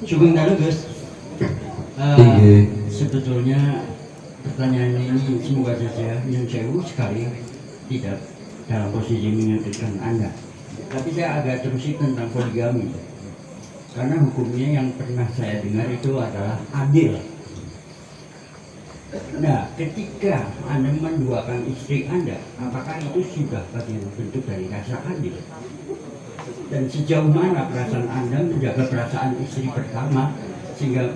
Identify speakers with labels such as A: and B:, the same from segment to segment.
A: Sugeng dalu Gus.
B: Tinggi.
A: Sebetulnya pertanyaan ini semoga saja yang sewu sekali tidak dalam posisi menyudutkan Anda. Tapi saya agak terusik tentang poligami. Karena hukumnya yang pernah saya dengar itu adalah adil. Nah, ketika Anda menduakan istri Anda, apakah itu sudah bagian bentuk dari rasa adil? Dan sejauh mana perasaan Anda menjaga perasaan istri pertama sehingga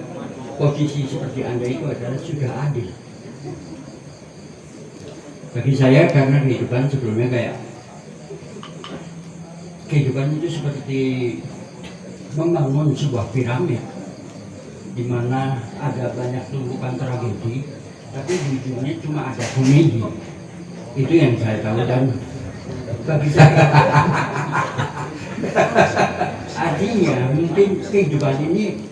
A: posisi seperti Anda itu adalah sudah adil? Bagi saya, karena kehidupan sebelumnya kayak kehidupan itu seperti membangun sebuah piramid di mana ada banyak tumpukan tragedi, tapi di ujungnya cuma ada komedi. Itu yang saya tahu, dan bagi saya artinya mungkin kehidupan ini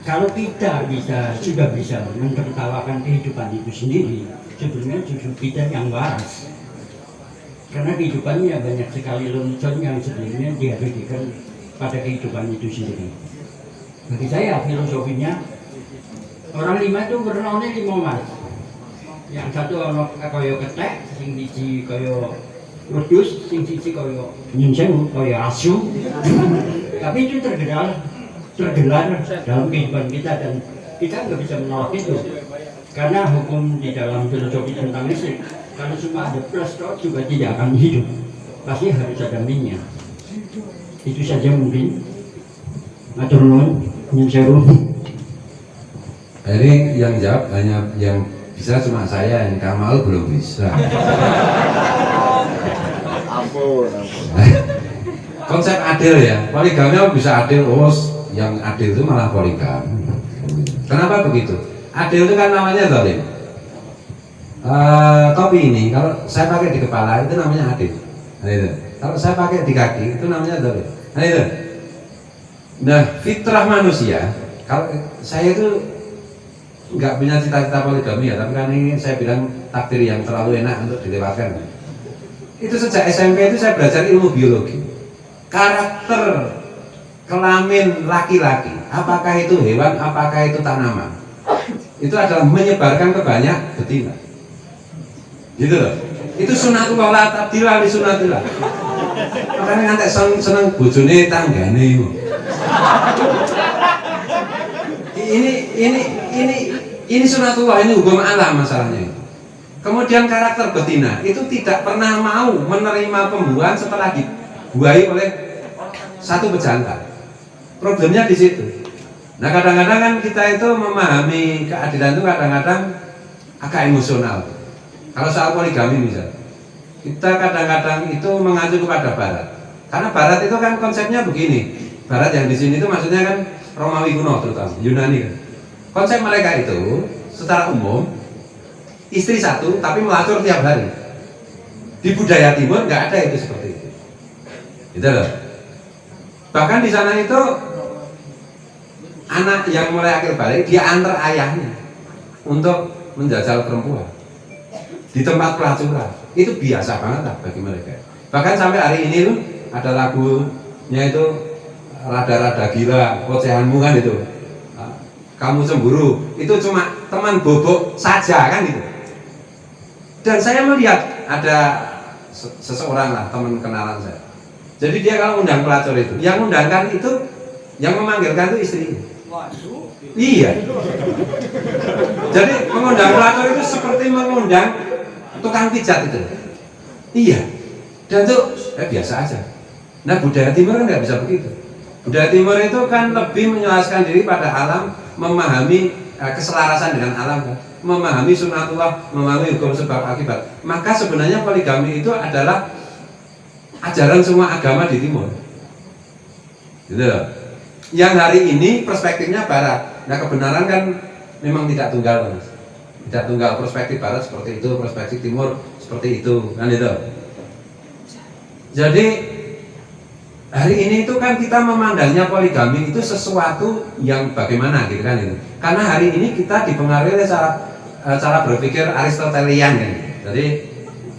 A: kalau kita sudah bisa menertawakan kehidupan itu sendiri, sebenarnya justru kita yang waras. Karena kehidupannya banyak sekali lelucon yang sebenarnya diabadikan pada kehidupan itu sendiri. Bagi saya filosofinya orang lima itu bernone lima mas. Yang satu ono kaya ketek, sing siji kaya wedhus, sing siji kaya nyun sewu, kaya asu. Tapi itu tergelar dalam kehidupan kita, dan kita nggak bisa menolak itu. Karena hukum di dalam filosofi tentang listrik, kalau cuma ada plus juga tidak akan hidup, pasti harus ada minyak. Itu saja mungkin. Matur nuwun, nyun sewu.
B: Ini yang jawab hanya yang bisa cuma saya, yang Kamal belum bisa.
C: Ampun.
B: Konsep adil ya, poligami bisa adil, yang adil itu malah poligami. Kenapa begitu? Adil itu kan namanya zalim. Topi ini kalau saya pakai di kepala itu namanya adil. Nah, itu. Kalau saya pakai di kaki itu namanya zalim. Nah, itu. Nah, fitrah manusia, kalau saya itu nggak punya cita-cita poligami ya, tapi kan ini saya bilang takdir yang terlalu enak untuk dilewatkan. Itu sejak SMP itu saya belajar ilmu biologi. Karakter kelamin laki-laki, apakah itu hewan, apakah itu tanaman, itu adalah menyebarkan ke banyak betina. Gitu loh. Itu sunatullah la tabdila li sunnatillah. Makanya nanti seneng bojone tanggane. Ini sunatullah, ini hukum alam masalahnya. Kemudian karakter betina itu tidak pernah mau menerima pembuahan setelah dibuahi oleh satu pejantan. Problemnya di situ. Nah, kadang-kadang kan kita itu memahami keadilan itu kadang-kadang agak emosional. Kalau soal poligami misalnya, kita kadang-kadang itu mengacu kepada Barat. Karena Barat itu kan konsepnya begini. Barat yang di sini itu maksudnya kan Romawi kuno terutama, Yunani kan. Konsep mereka itu secara umum istri satu tapi melacur tiap hari. Di budaya timur nggak ada itu seperti itu. Gitu loh. Bahkan di sana itu anak yang mulai akil balik dia antar ayahnya untuk menjajal perempuan di tempat pelacuran. Itu biasa banget lah bagi mereka. Bahkan sampai hari ini tuh ada lagunya itu rada-rada gila, ocehanmu kan itu. Kamu cemburu, itu cuma teman bobok saja kan itu. Dan saya melihat ada seseorang lah, teman kenalan saya. Jadi dia kalau undang pelacur itu, yang undangkan itu, yang memanggilkan itu istrinya. Iya. Jadi mengundang pelacur itu seperti mengundang tukang pijat itu. Iya. Dan itu biasa aja. Nah, budaya timur kan nggak bisa begitu. Budaya timur itu kan lebih menjelaskan diri pada alam, memahami keselarasan dengan alam, kan? Memahami sunatullah, memahami hukum sebab akibat. Maka sebenarnya poligami itu adalah ajaran semua agama di timur. Gitu. Yang hari ini perspektifnya Barat. Nah, kebenaran kan memang tidak tunggal, Mas. Tidak tunggal, perspektif Barat seperti itu, perspektif timur seperti itu, kan itu. Jadi hari ini itu kan kita memandangnya poligami itu sesuatu yang bagaimana gitu kan itu. Karena hari ini kita dipengaruhi oleh cara berpikir Aristotelian kan. Jadi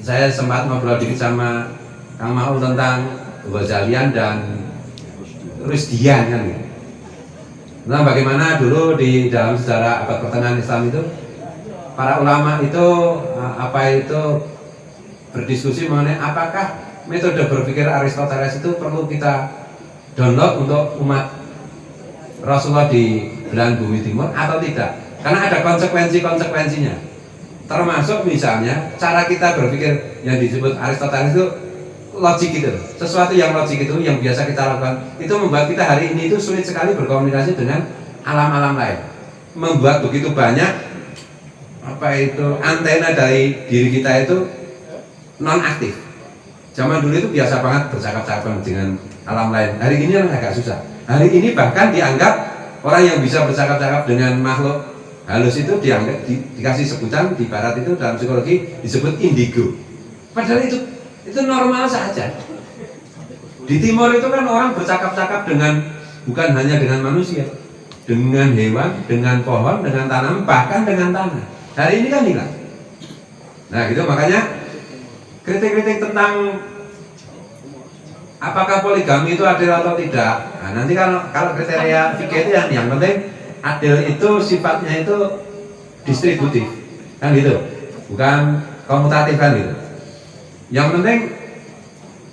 B: saya sempat ngobrol dikit sama Kang Maul tentang Ghazalian dan Rusdian kan gitu. Nah, bagaimana dulu di dalam sejarah abad pertengahan Islam itu para ulama itu berdiskusi mengenai apakah metode berpikir Aristoteles itu perlu kita download untuk umat Rasulullah di belahan bumi timur atau tidak, karena ada konsekuensinya, termasuk misalnya cara kita berpikir yang disebut Aristoteles itu logik itu, sesuatu yang logik itu yang biasa kita lakukan itu membuat kita hari ini itu sulit sekali berkomunikasi dengan alam-alam lain, membuat begitu banyak antena dari diri kita itu non aktif. Zaman dulu itu biasa banget bercakap-cakap dengan alam lain, hari ini agak susah. Hari ini bahkan dianggap orang yang bisa bercakap-cakap dengan makhluk halus itu dianggap dikasih sebutan di barat itu dalam psikologi disebut indigo, padahal itu normal saja. Di timur itu kan orang bercakap-cakap dengan bukan hanya dengan manusia, dengan hewan, dengan pohon, dengan tanam, bahkan dengan tanah. Hari ini kan hilang. Nah gitu, makanya kritik-kritik tentang apakah poligami itu adil atau tidak. Nah, nanti kalau kriteria fikih itu yang penting adil itu sifatnya itu distributif, kan gitu, bukan komutatif, kan gitu. Yang penting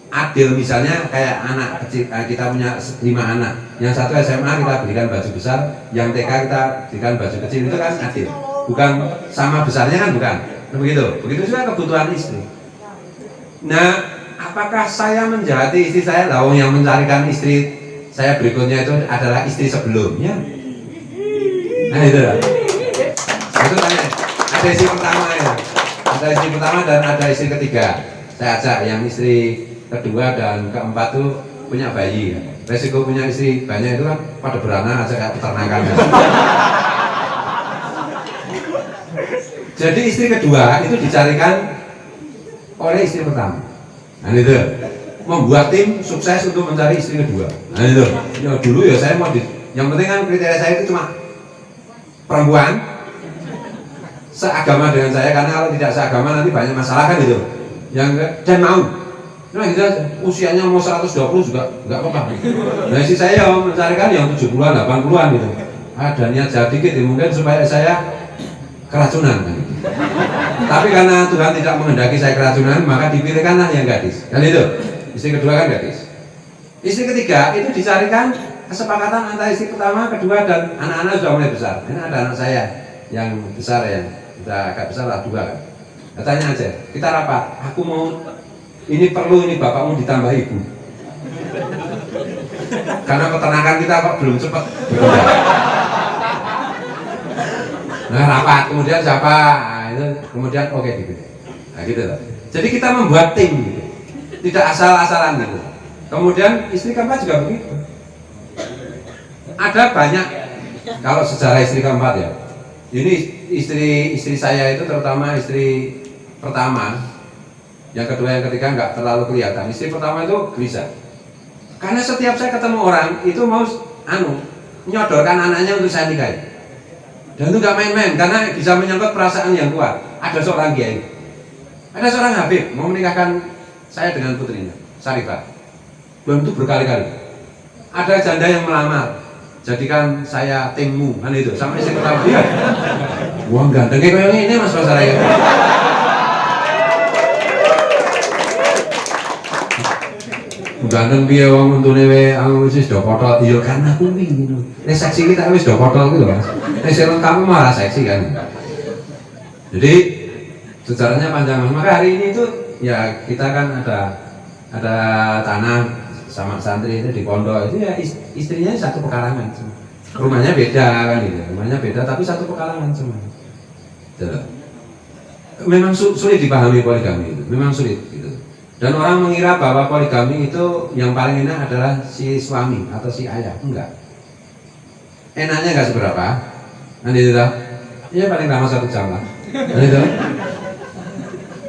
B: adil, misalnya kayak anak kecil, kita punya 5 anak, yang satu SMA kita berikan baju besar, yang TK kita berikan baju kecil, itu kan adil, bukan sama besarnya, kan bukan, begitu juga kebutuhan istri. Nah, apakah saya menjahati istri saya, lawang yang mencarikan istri saya berikutnya itu adalah istri sebelumnya? Nah itu tanya, ada istri pertama ya, ada istri pertama dan ada istri ketiga. Saya ajak yang istri kedua dan keempat tuh punya bayi. Resiko punya istri banyak itu kan pada beranak aja kayak peternakan. Jadi istri kedua itu dicarikan oleh istri pertama. Nah itu membuat tim sukses untuk mencari istri kedua. Nah itu ya, dulu ya saya mau yang penting kan kriteria saya itu cuma perempuan seagama dengan saya, karena kalau tidak seagama nanti banyak masalah, kan itu. Dan mau, nah kita usianya mau 120 juga nggak apa-apa. Nah istri saya mencarikan yang 70-an, 80-an gitu. Ada niat jahat dikit ya, mungkin supaya saya keracunan. Tapi karena Tuhan tidak menghendaki saya keracunan, maka dipilihkanlah yang gadis. Kan itu, istri kedua kan gadis. Istri ketiga itu dicarikan kesepakatan antara istri pertama, kedua, dan anak-anak sudah mulai besar. Ini ada anak saya yang besar ya, kita agak besar lah, 2 kan. Tanya aja, kita rapat, aku mau ini perlu ini bapakmu ditambah ibu. Karena peternakan kita kok belum cepat. Nah rapat, kemudian siapa? Nah, itu kemudian oke gitu. Nah gitu loh. Jadi kita membuat tim gitu, tidak asal-asalan gitu. Kemudian istri keempat juga begitu. Ada banyak, kalau sejarah istri keempat ya. Ini istri saya itu terutama istri pertama, yang kedua, yang ketiga nggak terlalu kelihatan. Istri pertama itu gelisah, karena setiap saya ketemu orang itu mau menyodorkan anaknya untuk saya nikahi, dan itu nggak main-main karena bisa menyangkut perasaan yang kuat. Ada seorang kiai, ada seorang habib mau menikahkan saya dengan putrinya Syarifah, belum itu berkali-kali. Ada janda yang melamar, jadikan saya timmu, kan itu. Sampai istri pertama dia, wah gantengnya kayak ini mas saya. Ganteng piye wong untune wae wis do potol ya karena kuwi gitu. Nek seksi kita wis do potol gitu Mas. Nek sing kamu malah seksi kan. Jadi sejarahnya panjang. Maka hari ini itu ya kita kan ada tanah sama santri itu di pondok itu ya istrinya satu pekarangan semua. Rumahnya beda kan gitu. Rumahnya beda tapi satu pekarangan semua. Memang sulit dipahami poligami itu. Memang sulit gitu. Dan orang mengira bahwa poligami itu yang paling enak adalah si suami atau si ayah. Enggak. Enaknya enggak seberapa. Nanti itu ya paling lama 1 jam lah. Nanti itu.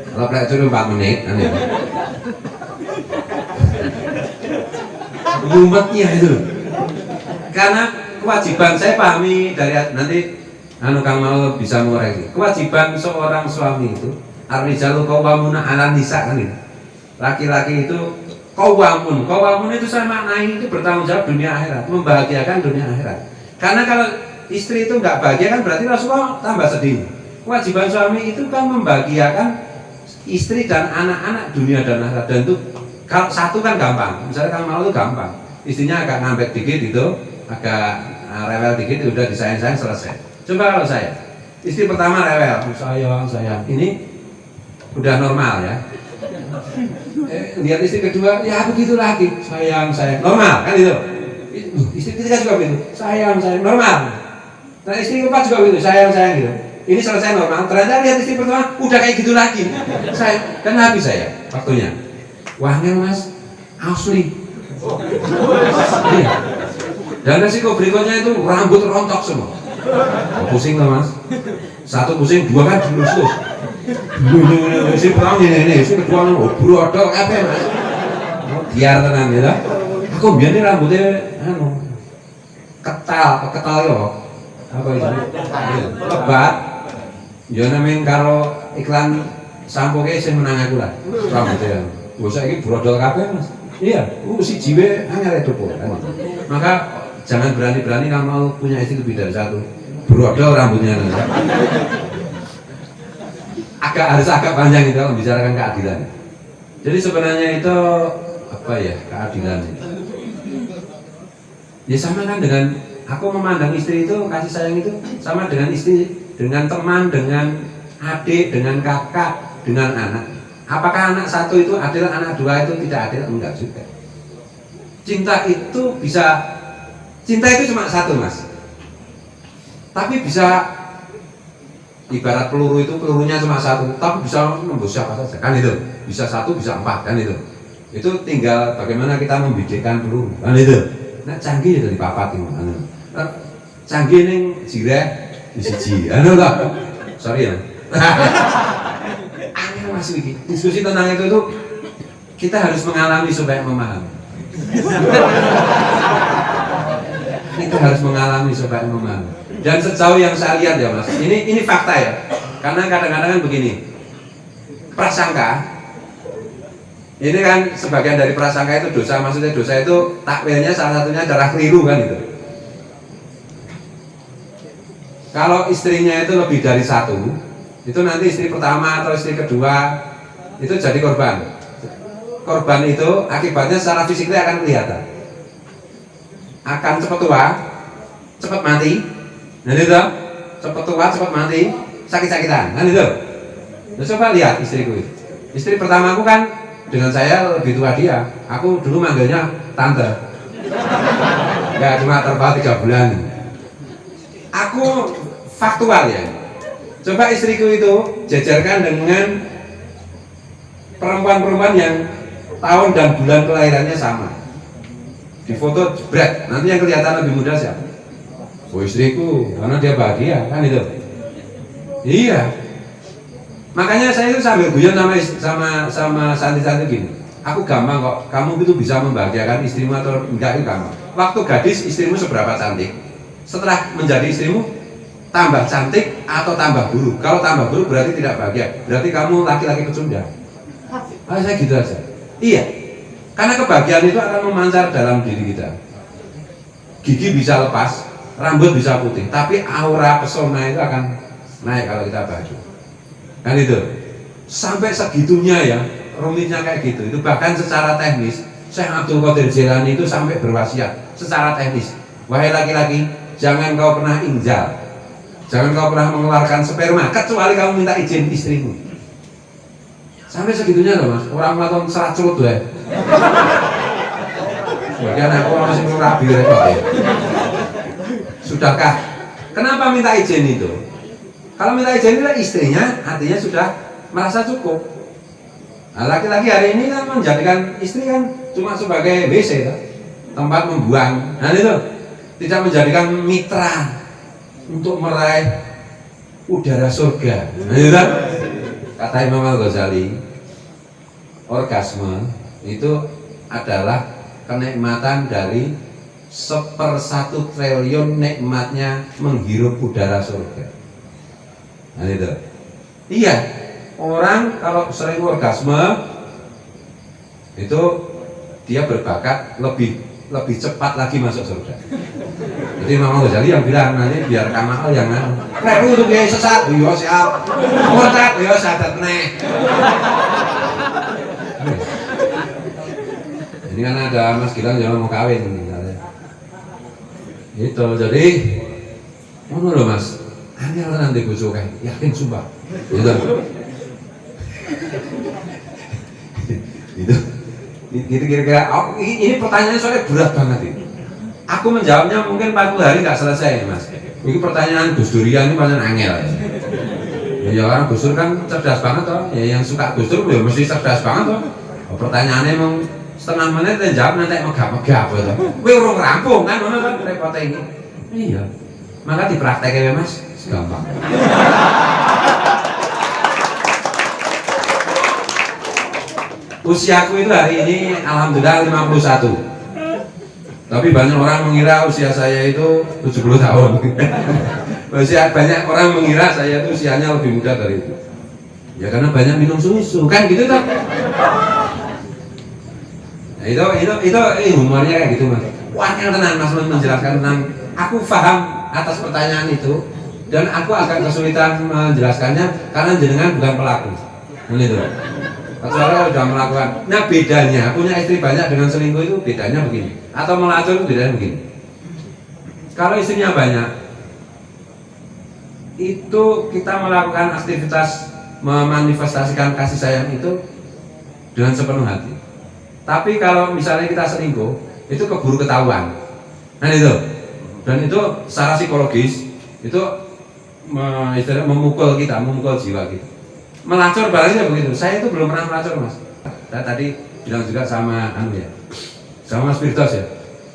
B: Kalau plek itu 4 menit. Nanti itu. Ngumpetnya itu. Karena kewajiban saya pahami dari nanti Kang mau bisa mengoreksi. Kewajiban seorang suami itu ar-rijalu qawwamuna 'alan nisa kan itu. Laki-laki itu kawamun itu saya maknai itu bertanggung jawab dunia akhirat, membahagiakan dunia akhirat. Karena kalau istri itu nggak bahagia kan berarti Rasulullah tambah sedih. Kewajiban suami itu kan membahagiakan istri dan anak-anak dunia dan akhirat. Dan itu kalau satu kan gampang, misalnya kalau mau itu gampang, istrinya agak ngambek dikit itu, agak rewel dikit udah disayang-sayang selesai. Coba kalau saya, istri pertama rewel, sayang, ini udah normal ya. Lihat istri kedua, ya begitu lagi, sayang, normal kan itu. Istri ketiga juga begitu, sayang, normal. Nah istri keempat juga begitu, sayang gitu. Ini selesai normal, ternyata lihat istri pertama udah kayak gitu lagi. Kan habis saya waktunya. Wahnya mas, asli. Dan resiko berikutnya itu rambut rontok semua. Pusing loh mas. Satu pusing, dua kan dilus-lus. Istri pertama ini, istri kedua brodol apa mas? Biar tenang ya. Aku biar ini rambutnya ketal ya. Apa itu? Lebat. Ya namanya kalau iklan sampo kayak saya menang aku lah. Rambutnya. Bosnya ini brodol kabeh mas. Iya, si jiwe hanya itu pun. Maka jangan berani-berani kalau mau punya istri lebih dari satu. Brodol rambutnya. Harus agak panjang itu kalau membicarakan keadilan. Jadi sebenarnya itu apa ya keadilan? Ya sama kan dengan aku memandang istri itu kasih sayang itu sama dengan istri, dengan teman, dengan adik, dengan kakak, dengan anak. Apakah anak satu itu adil, anak dua itu tidak adil? Enggak juga. Cinta itu cuma satu mas. Tapi bisa ibarat peluru itu pelurunya cuma satu, tapi bisa nembus siapa saja kan itu. Bisa satu, bisa empat kan itu. Itu tinggal bagaimana kita membidikkan peluru kan itu. Nah canggih itu di papat itu. Canggih ning jireh di siji. Anu lah. Sorry ya. Masih diskusi tentang itu kita harus mengalami supaya memahami. Kita harus mengalami supaya memahami. Dan sejauh yang saya lihat ya mas, ini fakta ya. Karena kadang-kadang kan begini, prasangka, ini kan sebagian dari prasangka itu dosa. Maksudnya dosa itu takwilnya salah satunya adalah keliru kan itu. Kalau istrinya itu lebih dari satu, itu nanti istri pertama atau istri kedua itu jadi korban. Korban itu akibatnya secara fisiknya akan kelihatan. Akan cepat tua, cepat mati. Nah itu, cepat tua, cepat mati, sakit-sakitan. Kan itu. Nah, coba lihat istriku itu. Istri pertama aku kan dengan saya lebih tua dia. Aku dulu manggilnya tante. Ya cuma terpaut 3 bulan. Aku faktual ya. Coba istriku itu jajarkan dengan perempuan-perempuan yang tahun dan bulan kelahirannya sama. Di foto jebret, nanti yang kelihatan lebih muda siapa? Oh istriku, karena dia bahagia, kan itu. Iya. Makanya saya itu sambil guyon sama santri-santri gini. Aku gampang kok, kamu itu bisa membahagiakan istrimu atau enggak itu gampang. Waktu gadis istrimu seberapa cantik? Setelah menjadi istrimu tambah cantik atau tambah buruk. Kalau tambah buruk berarti tidak bahagia. Berarti kamu laki-laki pecundang. Saya gitu aja. Iya. Karena kebahagiaan itu akan memancar dalam diri kita. Gigi bisa lepas, rambut bisa putih, tapi aura pesona itu akan naik kalau kita bahagia. Kan itu. Sampai segitunya ya, rumitnya kayak gitu. Itu bahkan secara teknis, Syekh Abdul Qadir Jilani itu sampai berwasiat secara teknis. Wahai laki-laki, jangan kau pernah injal. Jangan kau pernah mengeluarkan sperma kecuali kamu minta izin istrimu. Sampai segitunya loh mas. Orang melakukan serat curut ya. Bagian aku masih merabi repot ya. Sudahkah? Kenapa minta izin itu? Kalau minta izin itu istrinya, artinya sudah merasa cukup. Nah, laki-laki hari ini kan menjadikan istri kan cuma sebagai WC, tempat membuang. Nah itu tidak menjadikan mitra untuk meraih udara surga. Nah, kata Imam Al-Ghazali, orgasme itu adalah kenikmatan dari 1/1 triliun nikmatnya menghirup udara surga. Nah itu. Iya, orang kalau sering orgasme itu dia berbakat lebih cepat lagi masuk surga. Jadi Imam Ghazali yang bilang nanti biar Kamal yang rek untuk kiai sesat, yo siap. Murtad yo sadat meneh. Ini kan ada Mas Gilang yang mau kawin misalnya. Itu jadi ngono lho Mas. Angel nanti bojo kae, yakin sumpah. Gitu. Itu kira-kira ini pertanyaannya soalnya berat banget ini. Aku menjawabnya mungkin 40 hari nggak selesai Mas. Ini pertanyaan Gus Durian ini paling angel. Ya orang Gus Dur kan cerdas banget toh. Ya yang suka Gus Dur ya mesti cerdas banget toh. Pertanyaannya emang setengah menit dan jawab nanti megap-megap gitu. Kowe urung rampung kan ngono kan repotnya ini. Iya. Maka dipraktekke Mas, gampang. Usiaku itu hari ini alhamdulillah 51. Tapi banyak orang mengira usia saya itu 70 tahun. Banyak orang mengira saya itu usianya lebih muda dari itu. Ya karena banyak minum susu kan gitu toh. Nah, itu humornya kayak gitu Mas. Wah yang tenang Mas menjelaskan tentang aku paham atas pertanyaan itu dan aku agak kesulitan menjelaskannya karena jenengan bukan pelaku. Begitu. Kecuali sudah melakukan. Nah bedanya punya istri banyak dengan selingkuh itu bedanya begini. Atau melacur itu bedanya begini. Kalau istrinya banyak, itu kita melakukan aktivitas memanifestasikan kasih sayang itu dengan sepenuh hati. Tapi kalau misalnya kita selingkuh, itu keburu ketahuan. Nah itu. Dan itu secara psikologis itu memukul kita, memukul jiwa kita. Melacur balasnya begitu. Saya itu belum pernah melacur Mas. Saya tadi bilang juga sama sama Mas Firdaus ya,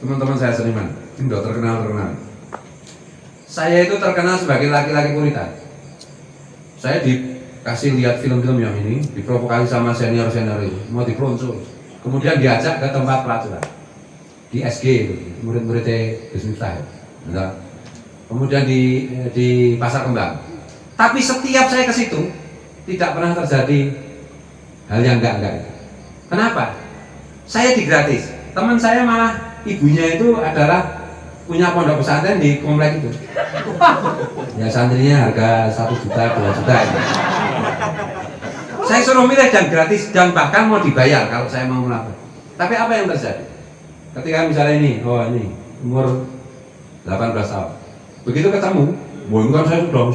B: teman-teman saya seniman, ini udah terkenal. Saya itu terkenal sebagai laki-laki puritan. Saya dikasih lihat film-film yang ini, diprovokasi sama senior-senior itu, mau dipelonco. Kemudian diajak ke tempat pelacuran di SG itu, murid-muridnya Gus Miftah. Ya. Kemudian di Pasar Kembang. Tapi setiap saya ke situ tidak pernah terjadi hal yang enggak. Kenapa? Saya digratis. Teman saya malah ibunya itu adalah punya pondok pesantren di komplek itu. Ya santrinya harga 1 juta, 2 juta. Saya suruh milih dan gratis dan bahkan mau dibayar kalau saya mau melakukan. Tapi apa yang terjadi? Ketika misalnya ini umur 18 tahun. Begitu ketemu, kan saya sudah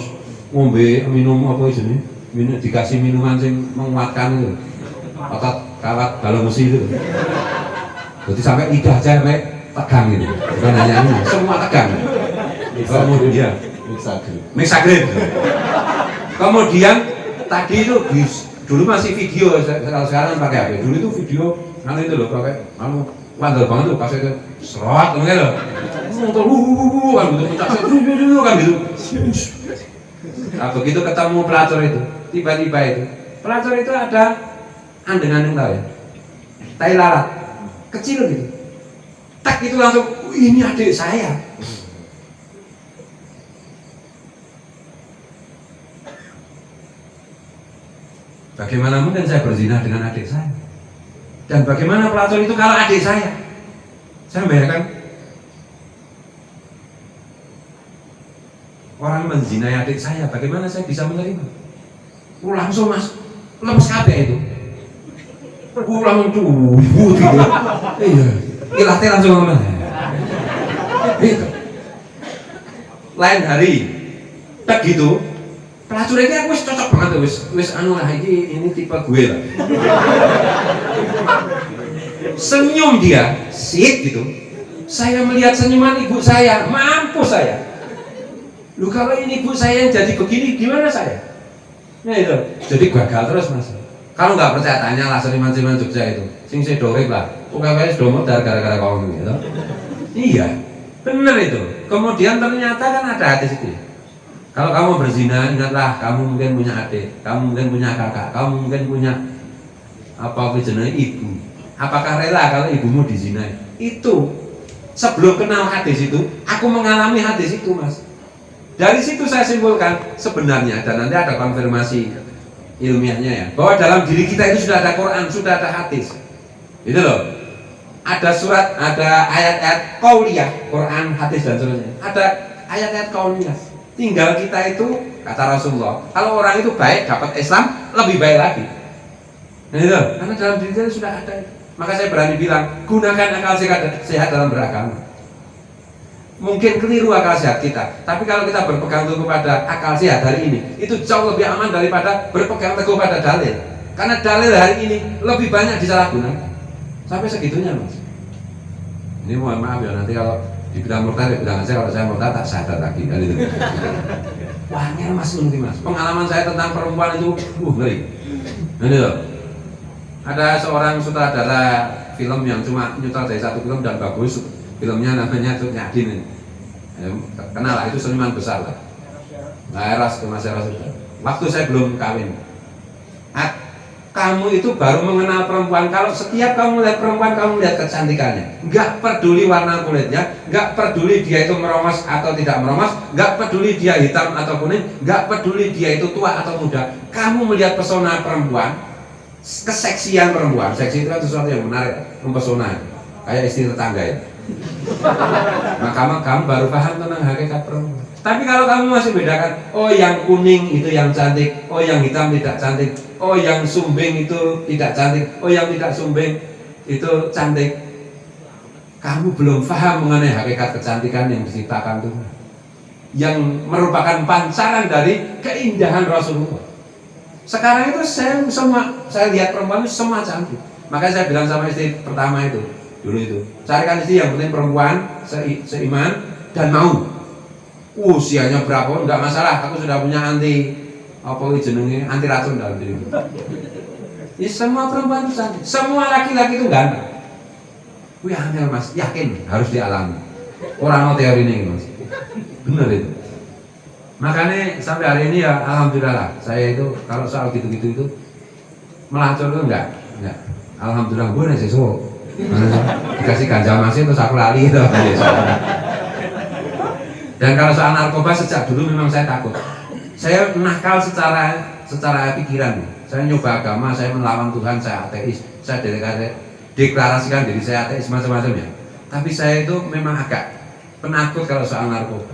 B: ngombe minum apa ini? Dikasih minuman yang menguatkan itu, otot kawat balon besi itu. Jadi sampai lidah aja tegang gitu, bukan hanya ini, semua tegang. Kemudian mixagrip. Kemudian tadi itu dulu masih video, sekarang pakai HP. Dulu itu video, itu loh pakai, wandel banget tuh pas itu serot, kan gitu. Kan gitu. Nah, begitu ketemu pelacur itu, tiba-tiba itu pelacur itu ada andeng-andeng tahu ya, tai lalat kecil gitu, tak itu langsung ini adik saya. Bagaimana mungkin saya berzina dengan adik saya? Dan bagaimana pelacur itu kalau adik saya? Saya membayangkan orang menzinai adik saya, bagaimana saya bisa menerima? Langsung Mas, lemes kabeh itu. Langsung gitu. Iya, ilatnya langsung ngomong. Itu. Lain hari, tak gitu. Pelacur ini aku wis cocok banget wis anu lah ini tipe gue lah. Senyum dia, sit gitu. Saya melihat senyuman ibu saya, mampus saya. Lu kalau ini ibu saya yang jadi begini gimana saya? Nah itu, jadi gagal terus Mas. Kalau nggak percaya tanya lah seniman-seniman Jogja itu, sing sedorek lah, UKWS domot gara-gara kamu gitu. Iya, benar itu. Kemudian ternyata kan ada hadis itu. Kalau kamu berzina, ingatlah kamu mungkin punya adik, kamu mungkin punya kakak, kamu mungkin punya apa jenenge ibu. Apakah rela kalau ibumu dizinai? Itu sebelum kenal hadis itu, aku mengalami hadis itu Mas. Dari situ saya simpulkan sebenarnya, dan nanti ada konfirmasi ilmiahnya ya, bahwa dalam diri kita itu sudah ada Quran, sudah ada hadis. Itu loh. ada surat, ada ayat-ayat qauliyah, Quran, hadis dan seterusnya. Ada ayat-ayat qauliyah. Tinggal kita itu, kata Rasulullah, kalau orang itu baik dapat Islam lebih baik lagi. Nah itu, karena dalam diri kita sudah ada. Maka saya berani bilang, gunakan akal sehat dalam beragama. Mungkin keliru akal sehat kita, tapi kalau kita berpegang teguh pada akal sehat hari ini, itu jauh lebih aman daripada berpegang teguh pada dalil. Karena dalil hari ini lebih banyak disalahgunakan. Sampai segitunya, Mas. Ini mohon maaf ya, nanti kalau dibilang murtad, ya bilang aja kalau saya murtad tak sadar lagi kan itu. Wah, ini Mas nanti Mas. Pengalaman saya tentang perempuan itu, ngeri. Ini loh. Ada seorang sutradara film yang cuma nyutradari satu film dan bagus. Filmnya namanya Cut Nyadin. Kenal lah, itu seniman besar lah. Nah, Eros, Mas Eros itu. Waktu saya belum kawin. Kamu itu baru mengenal perempuan kalau setiap kamu melihat perempuan, kamu lihat kecantikannya. Nggak peduli warna kulitnya, nggak peduli dia itu merongos atau tidak merongos, nggak peduli dia hitam atau kuning, nggak peduli dia itu tua atau muda. Kamu melihat pesona perempuan, keseksian perempuan. Seksi itu kan sesuatu yang menarik, mempesona, kayak istri tetangga ya. Maka kamu baru paham tentang hakikat perempuan. Tapi kalau kamu masih bedakan, oh yang kuning itu yang cantik, oh yang hitam tidak cantik, oh yang sumbing itu tidak cantik, oh yang tidak sumbing itu cantik, kamu belum paham mengenai hakikat kecantikan yang diciptakan Tuhan, yang merupakan pancaran dari keindahan Rasulullah. Sekarang itu saya lihat perempuan itu semua cantik. Makanya saya bilang sama istri pertama itu, dulu itu, carikan istri yang penting perempuan, seiman dan mau. Usianya berapa enggak masalah, aku sudah punya anti racun dalam diriku. Ya, semua perempuan itu cantik, semua laki-laki itu ganteng. Wih angel Mas, yakin harus dialami. Orang mau teori ini Mas, bener itu. Makanya sampai hari ini ya alhamdulillah lah, saya itu kalau soal gitu-gitu itu melacur itu enggak. Alhamdulillah gue nih sesuk. Dikasih ganja masih terus aku lali itu. Dan kalau soal narkoba sejak dulu memang saya takut. Saya nakal secara pikiran. Saya nyoba agama, saya melawan Tuhan, saya ateis, saya deklarasikan diri saya ateis macam-macam ya. Tapi saya itu memang agak penakut kalau soal narkoba.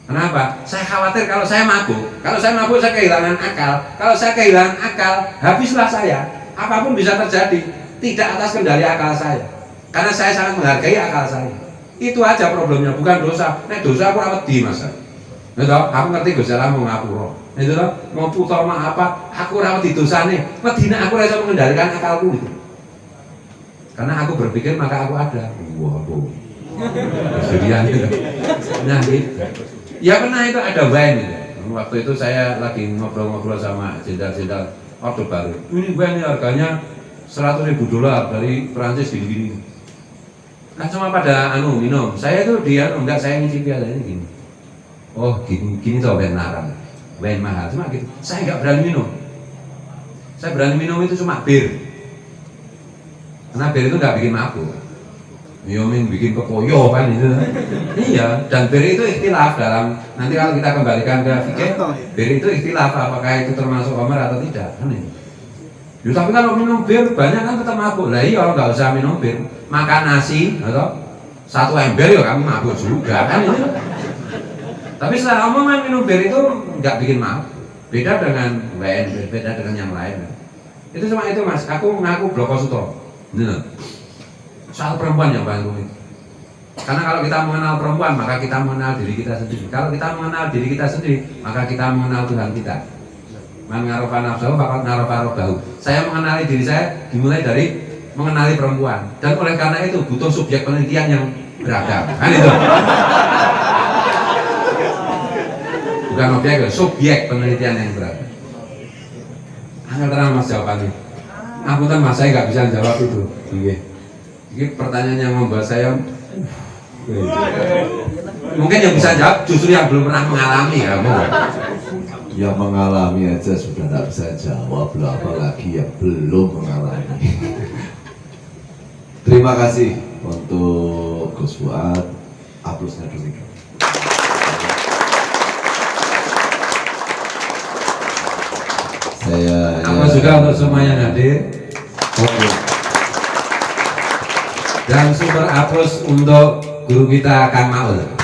B: Kenapa? Saya khawatir kalau saya mabuk saya kehilangan akal. Kalau saya kehilangan akal, habislah saya. Apapun bisa terjadi, tidak atas kendali akal saya. Karena saya sangat menghargai akal saya. Itu aja problemnya, bukan dosa. Nek dosa aku rawat di masa. Gitu, aku ngerti Gusti Allah mau ngapura. Itu loh, mau putar apa, aku rawat di dosane. Medina aku rasa mengendalikan akalku itu. Karena aku berpikir maka aku ada. Waduh. Kesedihan itu. Nah gitu. Ya pernah itu ada wine gitu. Waktu itu saya lagi ngobrol-ngobrol sama jenderal-jenderal Orde Baru. Ini wine ini harganya $100.000 dari Prancis gini-gini. Kan cuma pada minum. Saya itu enggak, saya ngicipi aja ini gini. Oh gini tuh wine larang, wine mahal, cuma gitu. Saya enggak berani minum. Saya berani minum itu cuma bir. Karena bir itu enggak bikin mabuk. Minum bikin kekoyo kan itu. Iya, dan bir itu ikhtilaf dalam, nanti kalau kita kembalikan ke fikih, bir itu ikhtilaf apakah itu termasuk khamr atau tidak. Kan ini. Ya, tapi kalau minum bir banyak kan tetap mabuk. Lah iya, nggak usah minum bir, makan nasi atau satu ember ya kamu mabuk juga kan itu. Tapi secara umum kan minum bir itu nggak bikin mabuk. Beda dengan wine, beda dengan yang lain. Itu cuma itu Mas. Aku ngaku Bloko Sutro. Nah, soal perempuan yang paling rumit. Karena kalau kita mengenal perempuan maka kita mengenal diri kita sendiri. Kalau kita mengenal diri kita sendiri maka kita mengenal Tuhan kita. Man ngarofa nafsahu faqad ngarofa rabbahu. Saya mengenali diri saya dimulai dari mengenali perempuan. Dan oleh karena itu butuh subjek penelitian yang beragam. Kan itu. Bukan objek, subjek penelitian yang beragam. Angel terang Mas jawabannya. Apunten Mas, saya nggak bisa jawab itu. Ini pertanyaan yang membuat saya mungkin yang bisa jawab justru yang belum pernah mengalami kamu.
C: Yang mengalami aja sudah tidak bisa jawab, apalagi yang belum mengalami. Terima kasih untuk Gus Fuad. Aplausnya dulu.
B: Apa juga untuk semua yang hadir.
C: Oke.
B: Dan super aplaus untuk guru kita Kang Maul.